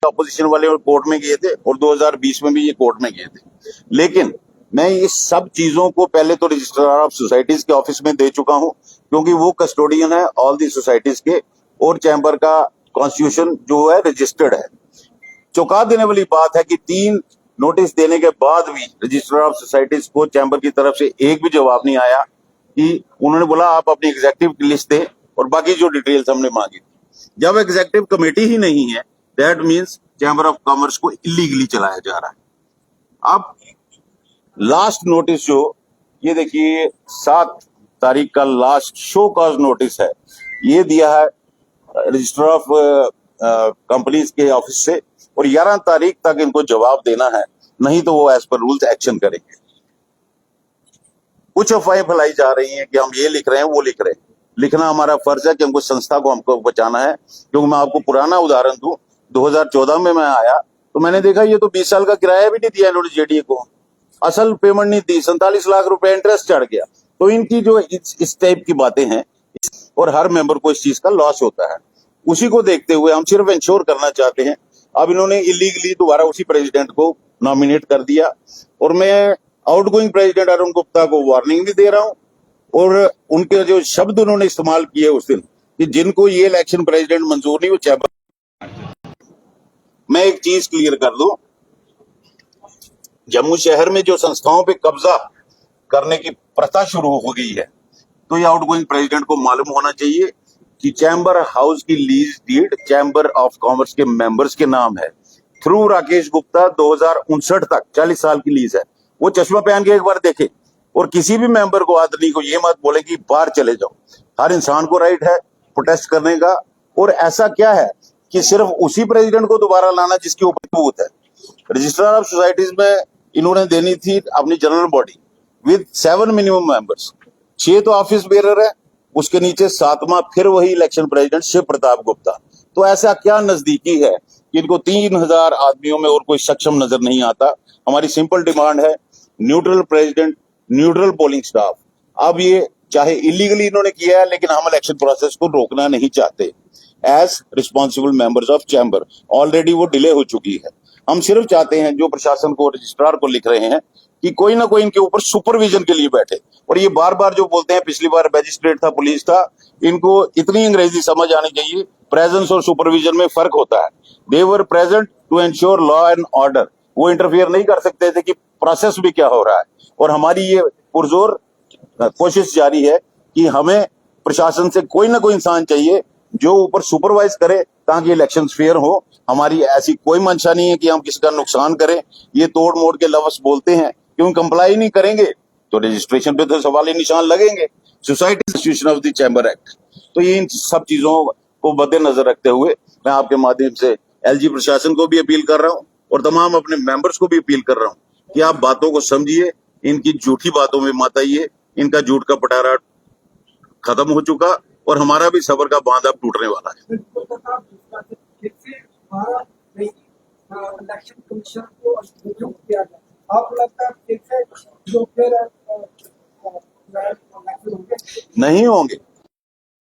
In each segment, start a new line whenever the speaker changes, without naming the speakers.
Opposition वाले court में गए थे और 2020 में भी ये कोर्ट में गए थे। लेकिन मैं इस सब चीजों को पहले तो रजिस्ट्रार ऑफ सोसाइटीज के ऑफिस में दे चुका हूं, क्योंकि वो कस्टोडियन है ऑल दी सोसाइटीज के, और चैम्बर का कॉन्स्टिट्यूशन जो है रजिस्टर्ड है। चौंका देने वाली बात है कि 3 नोटिस देने के बाद भी रजिस्ट्रार ऑफ सोसाइटीज को चैम्बर की तरफ से एक भी जवाब नहीं आया। कि उन्होंने बोला आप अपनी एग्जेक्टिव की लिस्ट दें और बाकी जो डिटेल्स हमने मांगी थी। जब एग्जेक्टिव कमेटी ही नहीं है, that means chamber of commerce को इलीगली चलाया जा रहा है। अब लास्ट नोटिस जो ये देखिए 7 तारीख का लास्ट शो कॉज नोटिस है, ये दिया है रजिस्ट्रार ऑफ कंपनीज के ऑफिस से, और 11 तारीख तक इनको जवाब देना है, नहीं तो वो एज पर रूल्स एक्शन करेंगे। कुछ अफवाहें फैलाई जा रही हैं कि हम ये लिख रहे हैं वो लिख रहे हैं। लिखना हमारा फर्ज है कि हमको संस्था को हमको बचाना है। क्योंकि मैं आपको पुराना उदाहरण दूं, 2014 में मैं आया तो मैंने देखा ये तो 20 साल का किराया भी नहीं दिया इन्होंने जेडीए को, असल पेमेंट नहीं दी, 47 लाख रुपए इंटरेस्ट चढ़ गया। तो इनकी जो इस टाइप की बातें हैं, और हर मेंबर को इस चीज का लॉस होता है। उसी को देखते हुए हम सिर्फ इंश्योर करना चाहते हैं। अब इन्होंने इलीगली दोबारा उसी प्रेसिडेंट को नॉमिनेट कर दिया, और मैं आउटगोइंग प्रेसिडेंट अरुण गुप्ता को वार्निंग भी दे रहा हूं। और उनके जो शब्द उन्होंने इस्तेमाल किए उस दिन कि जिनको ये इलेक्शन प्रेसिडेंट मंजूर नहीं, वो चैम्बर। मैं एक चीज क्लियर कर दूं, जम्मू शहर में जो संस्थाओं पे कब्जा करने की प्रथा शुरू हो गई है, तो ये आउटगोइंग प्रेसिडेंट को मालूम होना चाहिए कि चैम्बर हाउस की lease deed chamber of commerce के मेंबर्स के नाम है। थ्रू राकेश गुप्ता 2059 तक 40 साल की लीज है। वो चश्मा पहन के एक बार देखे, और किसी भी मेंबर को, आदमी को ये मत बोले कि बाहर चले जाओ। हर इंसान को राइट है प्रोटेस्ट करने का। और ऐसा क्या है कि सिर्फ उसी प्रेसिडेंट को दोबारा लाना जिसके ऊपर बूथ है। रजिस्ट्रार ऑफ सोसाइटीज में इन्होंने देनी थी अपनी general body with 7 minimum members, 6 तो ऑफिस बेरर है, उसके नीचे 7वां फिर वही इलेक्शन प्रेसिडेंट शिव प्रताप गुप्ता। तो ऐसा क्या नजदीकी है कि इनको 3000 आदमियों में और कोई सक्षम नजर नहीं आता। हमारी सिंपल डिमांड है neutral president, neutral polling staff. अब ये चाहे इलीगली इन्होंने किया है, लेकिन हम इलेक्शन प्रोसेस को रोकना नहीं चाहते। As responsible members of chamber already वो डिले हो चुकी है। हम सिर्फ चाहते हैं जो प्रशासन को, रजिस्ट्रार को लिख रहे हैं कि कोई ना कोई इनके ऊपर सुपरविजन के लिए बैठे। और ये बार बार जो बोलते हैं, पिछली बार मैजिस्ट्रेट था, पुलिस था, इनको इतनी अंग्रेजी समझ आनी चाहिए, प्रेजेंस और सुपरविजन में फर्क होता है। They were present to ensure law and order. वो इंटरफियर नहीं कर सकते थे कि प्रोसेस भी क्या हो रहा है। और हमारी ये पुरजोर कोशिश जारी है कि हमें प्रशासन से कोई ना कोई इंसान चाहिए जो ऊपर सुपरवाइज करे, ताकि इलेक्शंस फेयर हो। हमारी ऐसी कोई मंशा नहीं है कि हम किसी का नुकसान करें। ये तोड़ मोड़ के लफ्ज बोलते हैं, क्यों कंप्लाई नहीं करेंगे तो रजिस्ट्रेशन पे तो सवाल निशान लगेंगे। Society institution of the chamber act. तो ये इन सब चीजों को मद्देनजर रखते हुए मैं आपके माध्यम से एलजी प्रशासन को भी अपील कर रहा हूं, और तमाम अपने मेंबर्स को भी अपील कर रहा हूं कि आप बातों को समझिए, इनकी झूठी बातों में मत आइए। इनका झूठ का पटारा खत्म हो चुका, और हमारा भी सबर का बांध अब टूटने वाला है। नहीं होंगे,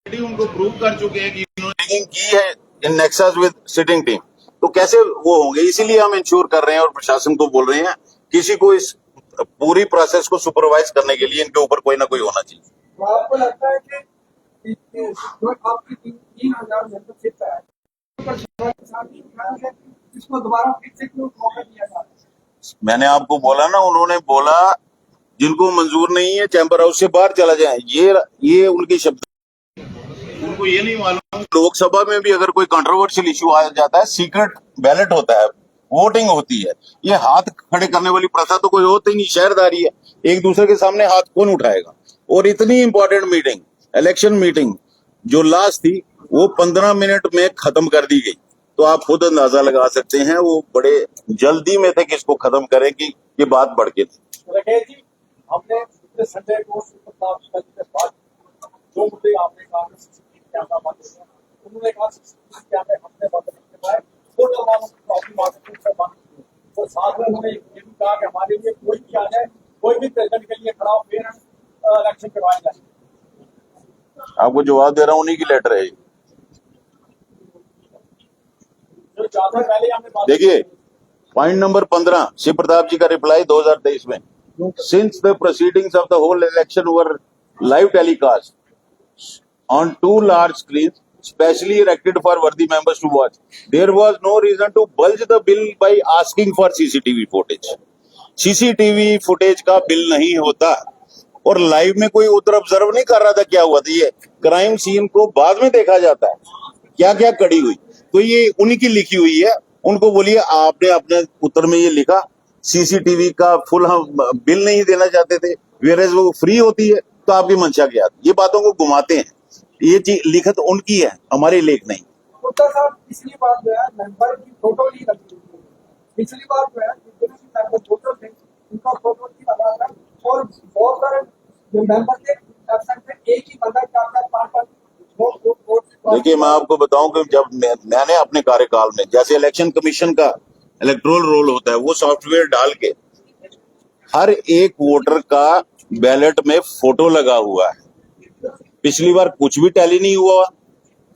उनको प्रूव कर चुके हैं कि इन्होंने की है इन नेक्सस विद सिटिंग टीम, तो कैसे वो होंगे। इसीलिए हम इंश्योर कर रहे हैं और प्रशासन को बोल रहे हैं, किसी को इस पूरी प्रोसेस को सुपरवाइज करने के लिए इनके ऊपर कोई ना कोई होना चाहिए।
तो आपको लगता है कि जो आपकी 3000 मेंबरशिप है, इसको दोबारा फिर से क्यों मौका दिया जा रहा है?
मैंने आपको बोला ना, उन्होंने बोला जिनको मंजूर नहीं है चैम्बर हाउस से बाहर चला जाए। ये उनकी शब्द। उनको ये नहीं मालूम लोकसभा में भी अगर कोई कंट्रोवर्शियल इशू आ जाता है, सीक्रेट बैलेट होता है, वोटिंग होती है। ये हाथ खड़े करने वाली प्रथा तो कोई होती नहीं, शहरदारी है। एक दूसरे के सामने हाथ कौन उठाएगा। और इतनी इंपॉर्टेंट मीटिंग, इलेक्शन मीटिंग जो लास्ट थी, वो 15 मिनट में खत्म कर दी गई। तो आप खुद अंदाजा लगा सकते हैं वो बड़े जल्दी में थे कि इसको खत्म करें कि ये बात बढ़ के थी।
राकेश जी, हमने संजय को जो मुद्दे आपने कहा कैमरा बंद हो गया, उन्होंने कहा कैमरे हमने बंद नहीं करवाए, वो तमाम प्रॉब्लम से बंद। और साथ में उन्होंने ये भी कहा कि हमारे लिए कोई भी आ जाए, कोई भी प्रेसिडेंट के लिए खड़ा हो, फिर इलेक्शन करवाए जाए।
आपको जवाब दे रहा हूँ, उन्हीं की लेटर है।
जो ज्यादा पहले हमने बात
देखिए पॉइंट नंबर 15 शिव प्रताप जी का रिप्लाई 2023 में, since the proceedings of the whole election were live telecast on two large screens specially erected for worthy members to watch, there was no reason to bulge the bill by asking for CCTV footage. CCTV footage का bill नहीं होता और live में कोई उधर observe नहीं कर रहा था क्या हुआ था। ये क्राइम सीन को बाद में देखा जाता है क्या क्या कड़ी हुई, तो ये उन्हीं की लिखी हुई है। उनको बोलिए आपने अपने उत्तर में ये लिखा सीसीटीवी का फुल हम बिल नहीं देना चाहते थे, वेरेज वो फ्री होती है, तो आपकी मंशा क्या थी। ये बातों को घुमाते हैं, ये चीज लिखत उनकी है, हमारी लेख नहीं।
गुप्ता साहब पिछली बार जो है मेंबर की फोटो नहीं लगी हुई है। पिछली बार जो है जितने भी मेंबर फोटो थे उनका फोटो नहीं लगा था और बहुत सारे जो मेंबर थे एब्सेंट थे, एक ही बंदा 4-4-5
देखिए मैं आपको बताऊं कि जब मैंने अपने कार्यकाल में जैसे इलेक्शन कमीशन का इलेक्ट्रोल रोल होता है वो सॉफ्टवेयर डाल के हर एक वोटर का बैलेट में फोटो लगा हुआ है। पिछली बार कुछ भी टैली नहीं हुआ,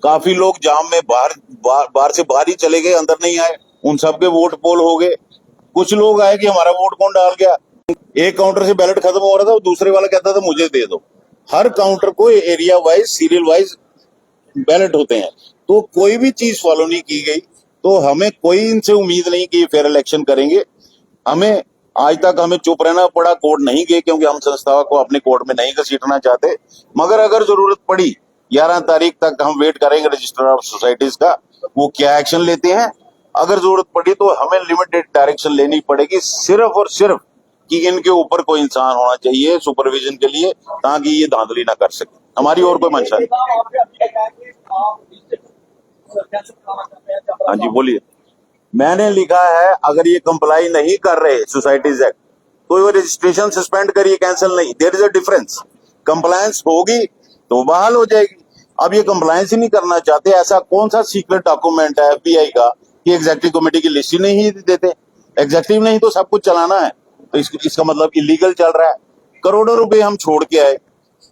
काफी लोग जाम में बाहर से बाहर ही चले गए, अंदर नहीं आए, उन सबके वोट पोल हो गए। कुछ लोग आए कि हमारा वोट कौन डाल गया, एक काउंटर से बैलेट खत्म हो रहा था, दूसरे वाला कहता था मुझे दे दो। हर काउंटर को area wise serial wise ballot होते हैं, तो कोई भी चीज फॉलो नहीं की गई। तो हमें कोई इनसे उम्मीद नहीं कि फेयर इलेक्शन करेंगे। हमें आज तक हमें चुप रहना पड़ा, कोर्ट नहीं गए क्योंकि हम संस्था को अपने कोर्ट में नहीं घसीटना चाहते। मगर अगर जरूरत पड़ी 11 तारीख तक हम वेट करेंगे रजिस्टर ऑफ सोसाइटीज का, वो क्या एक्शन लेते हैं। अगर जरूरत पड़ी तो हमें लिमिटेड डायरेक्शन लेनी पड़ेगी, सिर्फ और सिर्फ कि इनके ऊपर कोई इंसान होना चाहिए सुपरविजन के लिए, ताकि ये धांधली ना कर सके। हमारी और कोई मंशा नहीं। हाँ जी बोलिए। मैंने लिखा है अगर ये कंप्लाई नहीं कर रहे सोसाइटीज एक्ट तो वो रजिस्ट्रेशन सस्पेंड करिए, कैंसिल नहीं। There is a difference. Compliance होगी तो बहाल हो जाएगी। अब ये कंप्लायंस ही नहीं करना चाहते, ऐसा कौन सा सीक्रेट डॉक्यूमेंट है FBI का कि एग्जीक्यूटिव कमेटी की लिस्ट ही नहीं देते। एग्जीक्यूटिव नहीं तो सब कुछ चलाना है, तो इसका मतलब इलीगल चल रहा है। करोड़ों रुपए हम छोड़ के आए,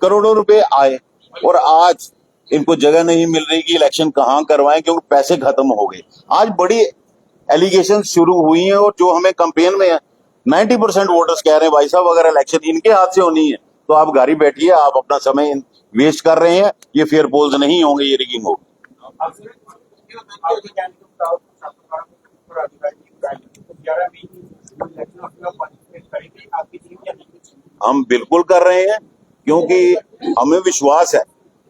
करोड़ों रुपए आए और आज इनको जगह नहीं मिल रही कि इलेक्शन कहाँ करवाएं क्योंकि पैसे खत्म हो गए। आज बड़ी एलिगेशन शुरू हुई हैं और जो हमें कैंपेन में 90% वोटर्स कह रहे हैं भाई साहब अगर इलेक्शन इनके हाथ से होनी है तो आप घर ही बैठिए, आप अपना समय वेस्ट कर रहे हैं, ये फेयर पोल्स नहीं होंगे, ये रिगिंग होगी। हम बिल्कुल कर रहे हैं क्योंकि हमें विश्वास है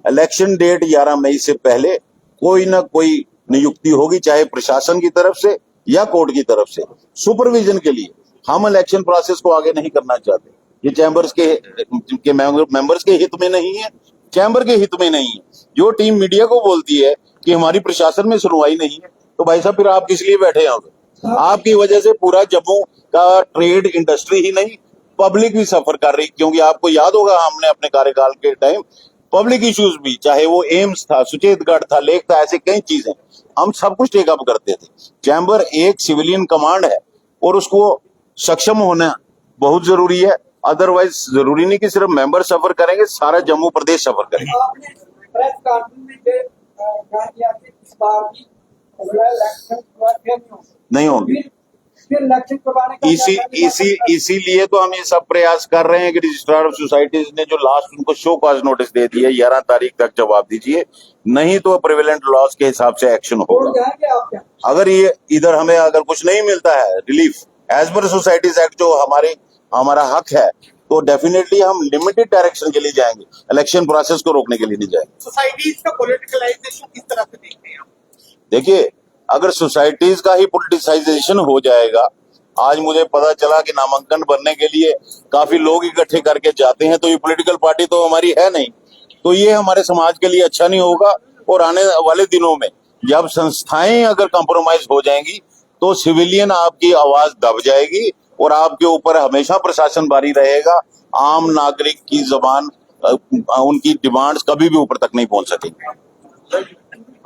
इलेक्शन डेट 11 मई से पहले कोई ना कोई नियुक्ति होगी, चाहे प्रशासन की तरफ से या कोर्ट की तरफ से, सुपरविजन के लिए। हम इलेक्शन प्रोसेस को आगे नहीं करना चाहते, ये चैम्बर्स के मेंबर्स के हित में नहीं है, चैम्बर के हित में नहीं है। जो टीम मीडिया को बोलती है कि हमारी प्रशासन में सुनवाई नहीं है, तो भाई साहब फिर आप किस लिए बैठे हैं? आपकी वजह से पूरा जम्मू का ट्रेड इंडस्ट्री ही नहीं पब्लिक भी सफर कर रही, क्योंकि आपको याद होगा हमने अपने कार्यकाल के टाइम पब्लिक इश्यूज भी, चाहे वो एम्स था, सुचेतगढ़ था, लेक था, ऐसे कई चीजें हम सब कुछ टेकअप करते थे। चैम्बर एक सिविलियन कमांड है और उसको सक्षम होना बहुत जरूरी है। अदरवाइज जरूरी नहीं कि सिर्फ मेंबर सफर करेंगे, सारा जम्मू प्रदेश सफर करेंगे।
आपने प्रेस कॉन्फ्रेंस में ये कहा कि इस बार भी इलेक्शन
नहीं होंगे,
फिर इलेक्शन करवाने का
इसीलिए तो हम ये सब प्रयास कर रहे हैं कि रजिस्ट्रार ऑफ सोसाइटीज ने जो लास्ट उनको शो कॉज नोटिस दे दिया 11 तारीख तक जवाब दीजिए, नहीं तो प्रिवेलेंट लॉज के हिसाब से एक्शन होगा। अगर ये इधर हमें अगर कुछ नहीं मिलता है relief as per societies act जो हमारा हक है, तो डेफिनेटली हम लिमिटेड डायरेक्शन के लिए जाएंगे, इलेक्शन प्रोसेस को रोकने के लिए नहीं जाएंगे।
सोसाइटीज का पॉलिटिकलाइजेशन किस तरह से देखते हैं आप?
देखिए अगर सोसाइटीज का ही पोलिटिसाइजेशन हो जाएगा, आज मुझे पता चला कि नामांकन भरने के लिए काफी लोग इकट्ठे करके जाते हैं, तो ये पॉलिटिकल पार्टी तो हमारी है नहीं, तो ये हमारे समाज के लिए अच्छा नहीं होगा। और आने वाले दिनों में जब संस्थाएं अगर कॉम्प्रोमाइज हो जाएंगी तो सिविलियन आपकी आवाज दब जाएगी और आपके ऊपर हमेशा प्रशासन भारी रहेगा। आम नागरिक की जबान, उनकी डिमांड्स कभी भी ऊपर तक नहीं पहुंच सकेंगी।